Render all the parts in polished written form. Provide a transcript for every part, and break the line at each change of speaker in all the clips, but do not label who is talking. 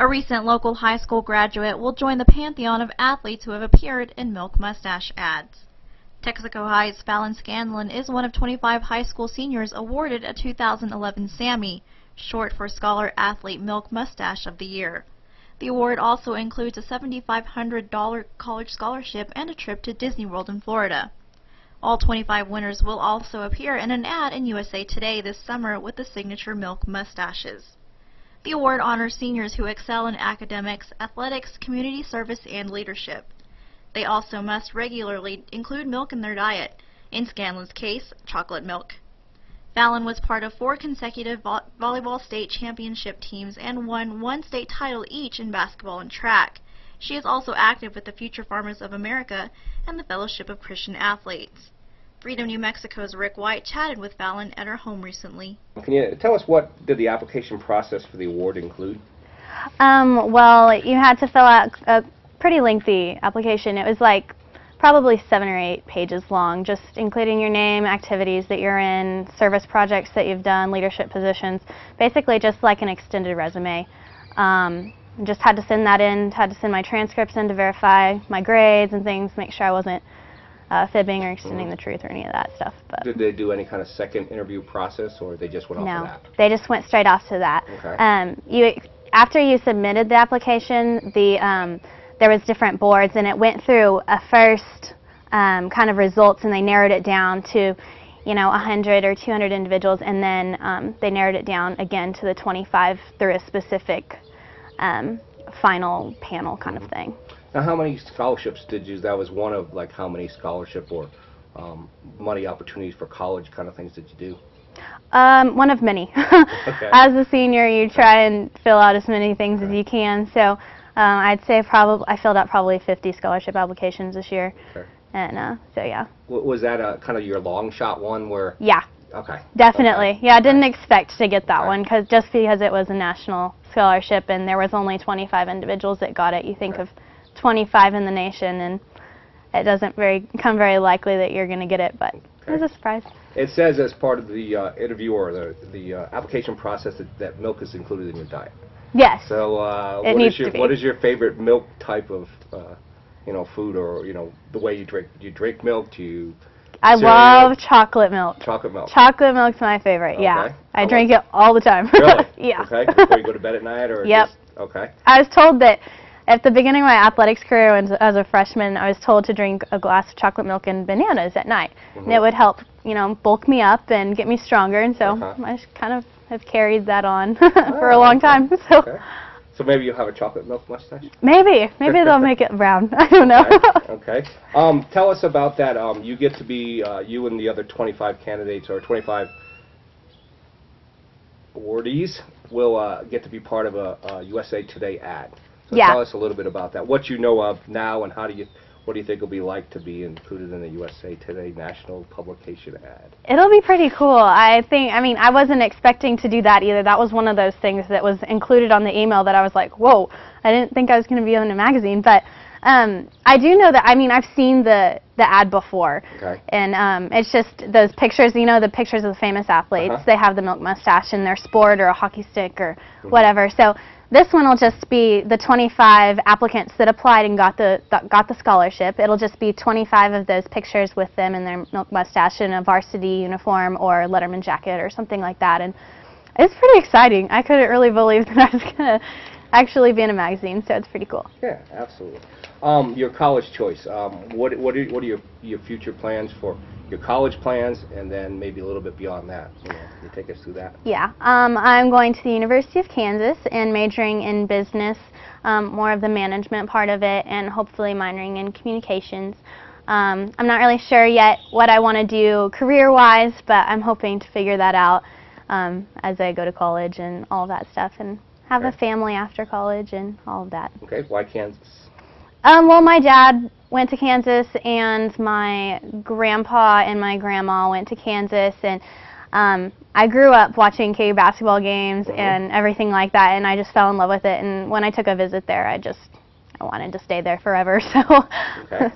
A recent local high school graduate will join the pantheon of athletes who have appeared in Milk Mustache ads. Texico High's Fallon Scanlan is one of 25 high school seniors awarded a 2011 Sammy, short for Scholar Athlete Milk Mustache of the Year. The award also includes a $7,500 college scholarship and a trip to Disney World in Florida. All 25 winners will also appear in an ad in USA Today this summer with the signature Milk Mustaches. The award honors seniors who excel in academics, athletics, community service, and leadership. They also must regularly include milk in their diet, in Scanlan's case, chocolate milk. Fallon was part of 4 consecutive volleyball state championship teams and won 1 state title each in basketball and track. She is also active with the Future Farmers of America and the Fellowship of Christian Athletes. Freedom New Mexico's Rick White chatted with Fallon at her home recently.
Can you tell us what did the application process for the award include?
Well, you had to fill out a pretty lengthy application. It was like probably 7 or 8 pages long, just including your name, activities that you're in, service projects that you've done, leadership positions, basically just like an extended resume. Just had to send that in, had to send my transcripts in to verify my grades and things, make sure I wasn't fibbing or extending the truth or any of that stuff. But
did they do any kind of second interview process, or they just went off of that?
No, they just went straight off to that.
Okay.
After you submitted the application, there was different boards, and it went through a first kind of results, and they narrowed it down to, 100 or 200 individuals, and then they narrowed it down again to the 25 through a specific final panel kind of thing.
Now, how many scholarships did you? That was one of like how many scholarship or money opportunities for college kind of things did you do?
One of many.
Okay.
As a senior, you try and fill out as many things as you can. So I'd say I filled out probably 50 scholarship applications this year.
Okay.
And so yeah.
Was that kind of your long shot one where?
Yeah.
Okay.
Definitely.
Okay.
Yeah, I didn't expect to get that
Okay.
one just because it was a national scholarship and there was only 25 individuals that got it. You think
Okay.
of 25 in the nation, and it doesn't come very likely that you're going to get it, but
Okay.
it was a surprise.
It says as part of the interview or the application process that milk is included in your diet.
Yes.
So what is your favorite milk type of food, or the way you drink? Do you drink milk? Do you?
I love chocolate milk.
Chocolate milk.
Chocolate milk's my favorite.
Okay.
Yeah. I drink it all the time.
Really?
Yeah.
Okay. Before you go to bed at night, or
Yep.
just, okay.
I was told that at the beginning of my athletics career as a freshman, I was told to drink a glass of chocolate milk and bananas at night. And it would help, bulk me up and get me stronger. And so I just kind of have carried that on for a long time. So.
Okay. So maybe you'll have a chocolate milk mustache?
Maybe they'll make it brown. I don't know.
Okay. Tell us about that. You get to be, you and the other 25 candidates, or 25 awardees, will get to be part of a USA Today ad. So
yeah.
Tell us a little bit about that. What you know of now, and what do you think it'll be like to be included in the USA Today national publication ad?
It'll be pretty cool. I wasn't expecting to do that either. That was one of those things that was included on the email that I was like, whoa, I didn't think I was going to be in a magazine. But I do know that, I've seen the ad before.
Okay.
And it's just those pictures, the pictures of the famous athletes. They have the milk mustache in their sport or a hockey stick or whatever. So this one will just be the 25 applicants that applied and got the scholarship. It'll just be 25 of those pictures with them in their milk mustache in a varsity uniform or Letterman jacket or something like that. And it's pretty exciting. I couldn't really believe that I was going to actually be in a magazine, so it's pretty cool.
Yeah, absolutely. Your college choice. What are your future plans for your college plans, and then maybe a little bit beyond that? Can you take us through that?
Yeah, I'm going to the University of Kansas and majoring in business, more of the management part of it, and hopefully minoring in communications. I'm not really sure yet what I want to do career-wise, but I'm hoping to figure that out as I go to college and all of that stuff, and have a family after college and all of that.
Okay, why Kansas?
Well, my dad went to Kansas, and my grandpa and my grandma went to Kansas, and I grew up watching KU basketball games and everything like that, and I just fell in love with it. And when I took a visit there, I wanted to stay there forever. So.
Okay.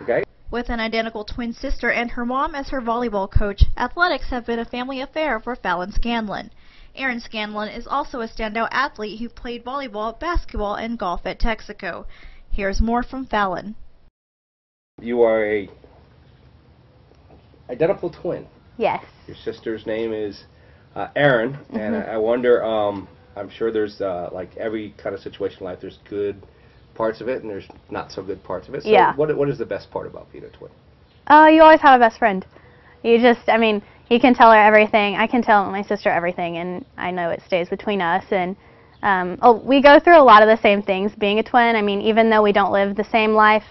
Okay.
With an identical twin sister and her mom as her volleyball coach, athletics have been a family affair for Fallon Scanlan. Fallon Scanlan is also a standout athlete who played volleyball, basketball, and golf at Texico. Here's more from Fallon.
You are a identical twin.
Yes.
Your sister's name is Erin, and I wonder, I'm sure there's, like every kind of situation in life, there's good parts of it and there's not so good parts of it. So
yeah.
What is the best part about being a twin?
You always have a best friend. You just, I mean, you can tell her everything. I can tell my sister everything, and I know it stays between us. And we go through a lot of the same things being a twin. I mean, even though we don't live the same life,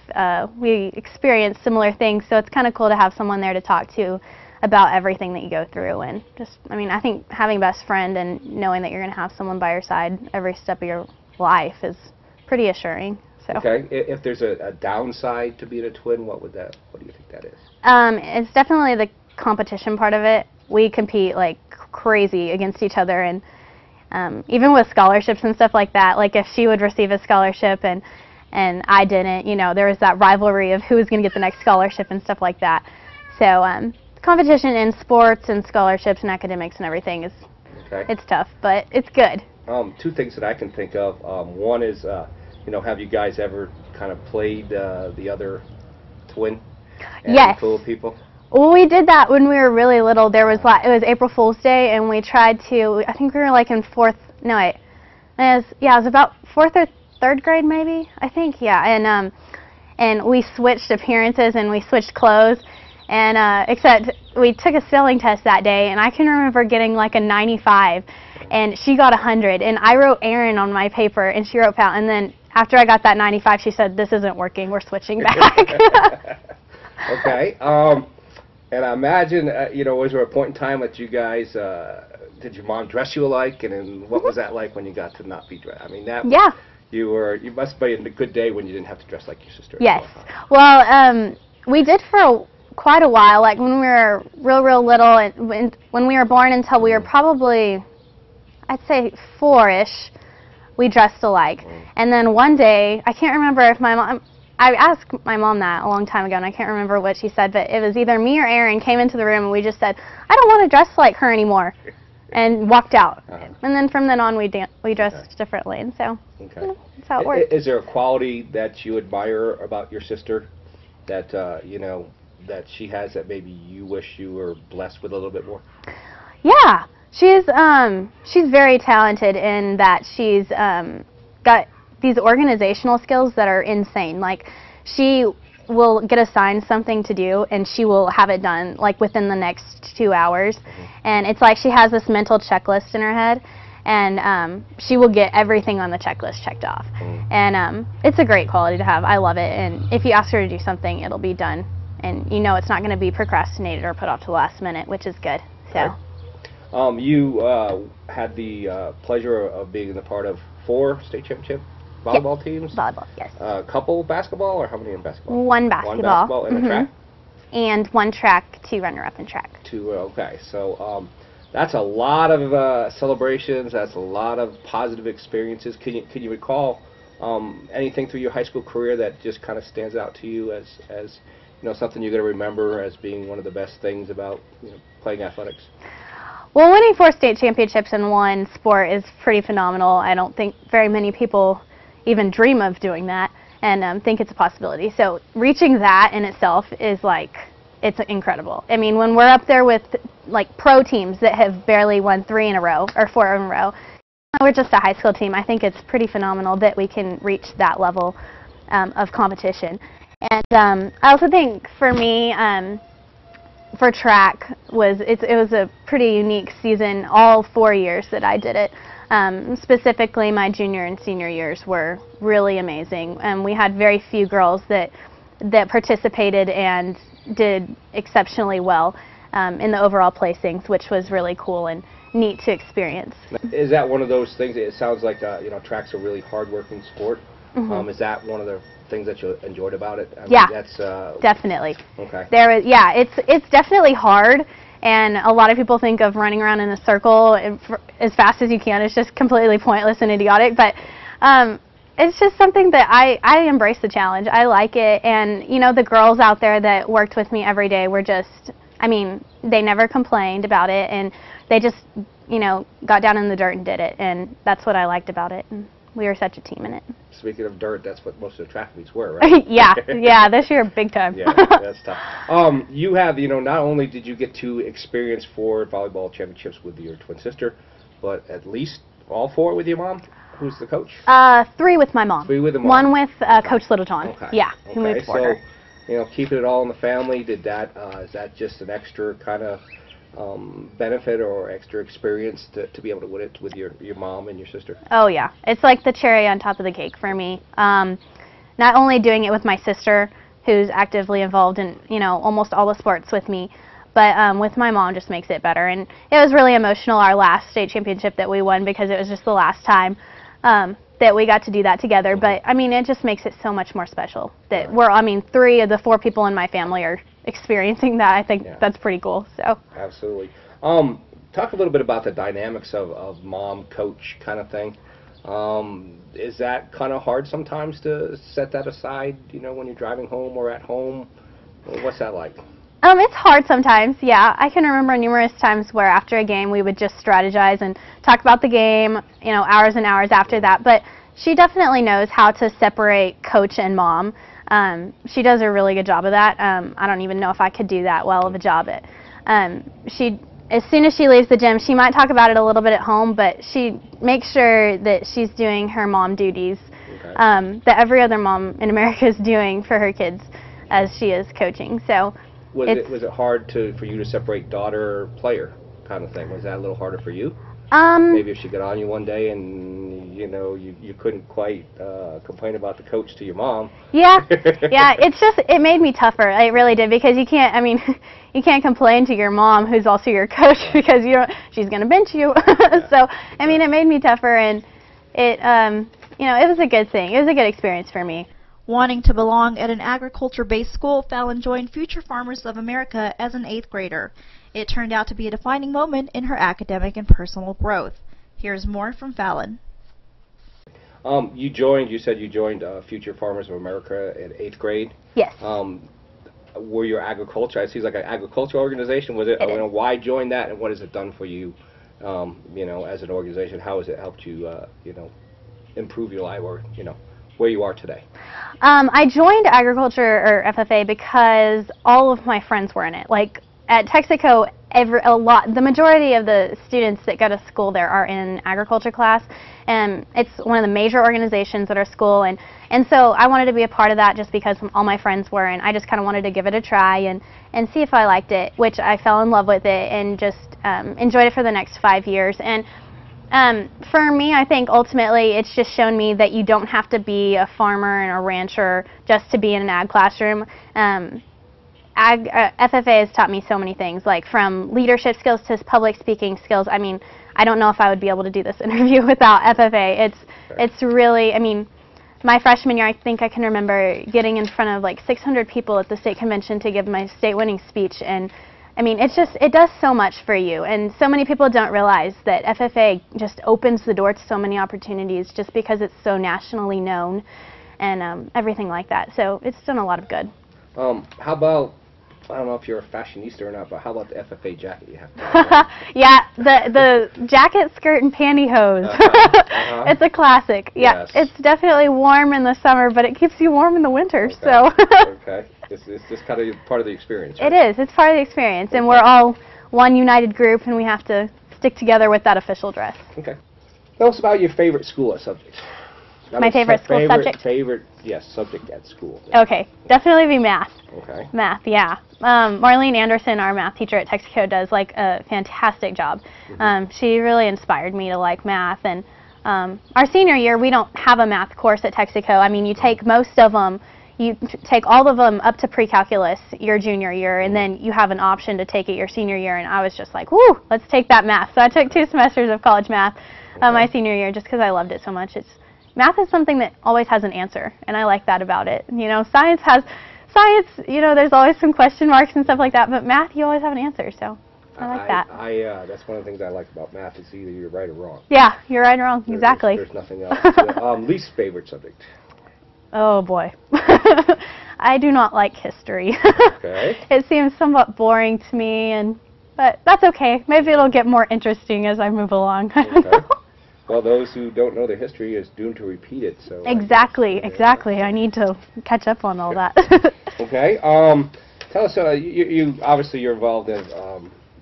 we experience similar things, so it's kind of cool to have someone there to talk to about everything that you go through. And just, I mean, I think having a best friend and knowing that you're going to have someone by your side every step of your life is pretty assuring. So.
Okay. If there's a downside to being a twin, what do you think that is?
It's definitely the competition part of it. We compete like crazy against each other, and even with scholarships and stuff like that, like if she would receive a scholarship and I didn't, you know, there was that rivalry of who was going to get the next scholarship and stuff like that. So competition in sports and scholarships and academics and everything is, it's tough, but it's good.
Two things that I can think of. One is, you know, have you guys ever kind of played the other twin? And
yes.
Fool people?
Well, we did that when we were really little. There was it was April Fool's Day, and we tried to. I think we were like in fourth. No, wait. It was about fourth or third grade, maybe. I think, yeah. And we switched appearances and we switched clothes, and except we took a spelling test that day, and I can remember getting like a 95, and she got 100, and I wrote Erin on my paper, and she wrote Fallon, and then after I got that 95, she said, "This isn't working. We're switching back."
Okay. And I imagine, you know, was there a point in time that you guys, did your mom dress you alike, and then what was that like when you got to not be dressed? I mean, that you must be in a good day when you didn't have to dress like your sister.
Yes. Well, we did for quite a while, like when we were real little, and when we were born until we were probably, I'd say 4-ish, we dressed alike. And then one day, I can't remember if I asked my mom that a long time ago, and I can't remember what she said, but it was either me or Erin came into the room, and we just said, "I don't want to dress like her anymore," and walked out. And then from then on, we dressed differently, and so you know, that's how it works.
Is there a quality that you admire about your sister that, you know, that she has that maybe you wish you were blessed with a little bit more?
Yeah, she's very talented in that she's got these organizational skills that are insane. Like, she will get assigned something to do, and she will have it done like within the next 2 hours. And it's like she has this mental checklist in her head, and she will get everything on the checklist checked off. And it's a great quality to have. I love it. And if you ask her to do something, it'll be done. And you know it's not going to be procrastinated or put off to the last minute, which is good. So.
You had the pleasure of being a part of 4 state championship volleyball teams?
Volleyball, yes.
Couple basketball, or how many in basketball?
One basketball.
One basketball and a track?
And 1 track, 2 runner-up in track.
2, okay. So that's a lot of celebrations. That's a lot of positive experiences. Can you recall anything through your high school career that just kind of stands out to you as you know, something you're going to remember as being one of the best things about, you know, playing athletics?
Well, winning 4 state championships in one sport is pretty phenomenal. I don't think very many people even dream of doing that and think it's a possibility. So reaching that in itself is like, it's incredible. I mean, when we're up there with like pro teams that have barely won 3 in a row or 4 in a row, we're just a high school team. I think it's pretty phenomenal that we can reach that level of competition. And I also think for me, for track, it was a pretty unique season all 4 years that I did it. Specifically, my junior and senior years were really amazing, and we had very few girls that participated and did exceptionally well in the overall placings, which was really cool and neat to experience.
Is that one of those things? It sounds like you know, track's a really hard-working sport. Is that one of the things that you enjoyed about it? I mean, that's
definitely.
Okay.
It's definitely hard, and a lot of people think of running around in a circle as fast as you can. It's just completely pointless and idiotic, but it's just something that I embrace the challenge. I like it, and you know, the girls out there that worked with me every day were just, I mean, they never complained about it, and they just, you know, got down in the dirt and did it, and that's what I liked about it. And we were such a team in it.
Speaking of dirt, that's what most of the track meets were, right?
yeah, this year big time.
Yeah, that's tough. You have, you know, not only did you get to experience 4 volleyball championships with your twin sister, but at least all 4 with your mom. Who's the coach?
3 with my mom.
3 with the mom.
1 with Coach Littleton.
Okay.
Yeah, who moved for her.
So, you know, keeping it all in the family. Did that? Is that just an extra kind of benefit or extra experience to be able to win it with your mom and your sister?
Oh yeah, it's like the cherry on top of the cake for me. Not only doing it with my sister, who's actively involved in, you know, almost all the sports with me, but with my mom just makes it better. And it was really emotional, our last state championship that we won, because it was just the last time that we got to do that together. But I mean, it just makes it so much more special that we're, I mean, 3 of the 4 people in my family are experiencing that. I think that's pretty cool. So
absolutely. Talk a little bit about the dynamics of mom coach kind of thing. Is that kind of hard sometimes to set that aside, you know, when you're driving home or at home? What's that like?
It's hard sometimes, yeah. I can remember numerous times where after a game we would just strategize and talk about the game, you know, hours and hours after that. But she definitely knows how to separate coach and mom. She does a really good job of that. I don't even know if I could do that well of a job at. As soon as she leaves the gym, she might talk about it a little bit at home, but she makes sure that she's doing her mom duties that every other mom in America is doing for her kids as she is coaching. So
was it hard for you to separate daughter player kind of thing? Was that a little harder for you? Maybe if she got on you one day and you know you couldn't quite complain about the coach to your mom. Yeah,
yeah. It made me tougher. It really did, because you can't. I mean, you can't complain to your mom, who's also your coach, because she's gonna bench you. So I mean, it made me tougher, and it you know, it was a good thing. It was a good experience for me.
Wanting to belong at an agriculture-based school, Fallon joined Future Farmers of America as an 8th grader. It turned out to be a defining moment in her academic and personal growth. Here's more from Fallon.
You said you joined Future Farmers of America in 8th grade.
Yes.
Were you agriculture? It seems like an agricultural organization. Was it? You know, why join that, and what has it done for you? You know, as an organization, how has it helped you? You know, improve your life, or you know, where you are today?
I joined agriculture, or FFA, because all of my friends were in it. Like at Texico, the majority of the students that go to school there are in agriculture class, and it's one of the major organizations at our school, and so I wanted to be a part of that just because all my friends were, and I just kind of wanted to give it a try and see if I liked it, which I fell in love with it and just enjoyed it for the next 5 years. And for me, I think ultimately it's just shown me that you don't have to be a farmer and a rancher just to be in an ag classroom. FFA has taught me so many things, like from leadership skills to public speaking skills. I mean, I don't know if I would be able to do this interview without FFA. It's really, I mean, my freshman year, I think I can remember getting in front of like 600 people at the state convention to give my state winning speech, and I mean, it does so much for you, and so many people don't realize that FFA just opens the door to so many opportunities just because it's so nationally known and everything like that. So it's done a lot of good.
How about, I don't know if you're a fashionista or not, but how about the FFA jacket you have to have?
Yeah, the jacket, skirt, and pantyhose. It's a classic. Yeah, yes. It's definitely warm in the summer, but it keeps you warm in the winter.
Okay.
So.
Okay. It's just kind of part of the experience, right?
It is. It's part of the experience, and we're all one united group, and we have to stick together with that official dress.
Okay. Tell us about your favorite school or subject.
My favorite school subject?
Yes, subject at school.
Okay, definitely be math.
Okay.
Math, yeah. Marlene Anderson, our math teacher at Texico, does like a fantastic job. She really inspired me to like math, and our senior year we don't have a math course at Texico. I mean, you take most of them. You take all of them up to pre-calculus your junior year, and then you have an option to take it your senior year, and I was just like, woo, let's take that math. So I took 2 semesters of college math my senior year just because I loved it so much. Math is something that always has an answer, and I like that about it. You know, science, you know, there's always some question marks and stuff like that, but math, you always have an answer, so I like that.
That's one of the things I like about math, is either you're right or wrong.
Yeah, you're right or wrong, exactly.
There's nothing else. Least favorite subject?
Oh boy. I do not like history.
Okay.
It seems somewhat boring to me, and But that's okay. Maybe it'll get more interesting as I move along.
Okay. Well, those who don't know the history is doomed to repeat it. So
Exactly, exactly. I need to catch up on all that.
Okay. Tell us, you obviously you're involved in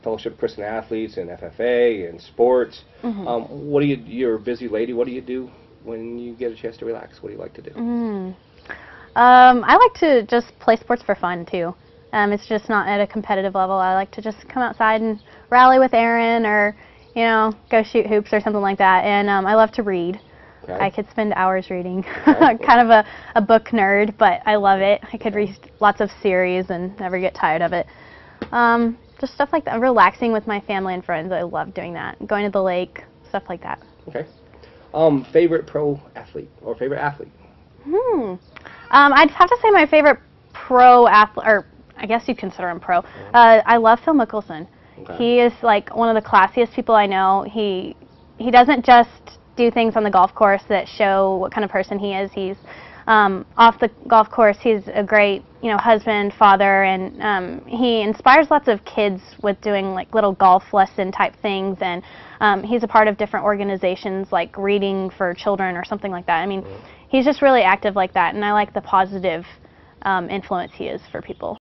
Fellowship of Christian Athletes and FFA and sports. What do you? You're a busy lady. What do you do when you get a chance to relax? What do you like to do?
I like to just play sports for fun too. It's just not at a competitive level. I like to just come outside and rally with Aaron, or go shoot hoops or something like that. And I love to read.
Okay.
I could spend hours reading.
Okay.
Kind of a book nerd, but I love it. I could read lots of series and never get tired of it. Just stuff like that. Relaxing with my family and friends. I love doing that. Going to the lake, stuff like that.
Okay. Favorite pro athlete or favorite athlete?
I'd have to say my favorite pro athlete, or I guess you'd consider him pro. I love Phil Mickelson.
Okay.
He is like one of the classiest people I know. He doesn't just do things on the golf course that show what kind of person he is. He's off the golf course. He's a great husband, father, and he inspires lots of kids with doing like little golf lesson type things. And he's a part of different organizations like Reading for Children or something like that. I mean, he's just really active like that, and I like the positive influence he is for people.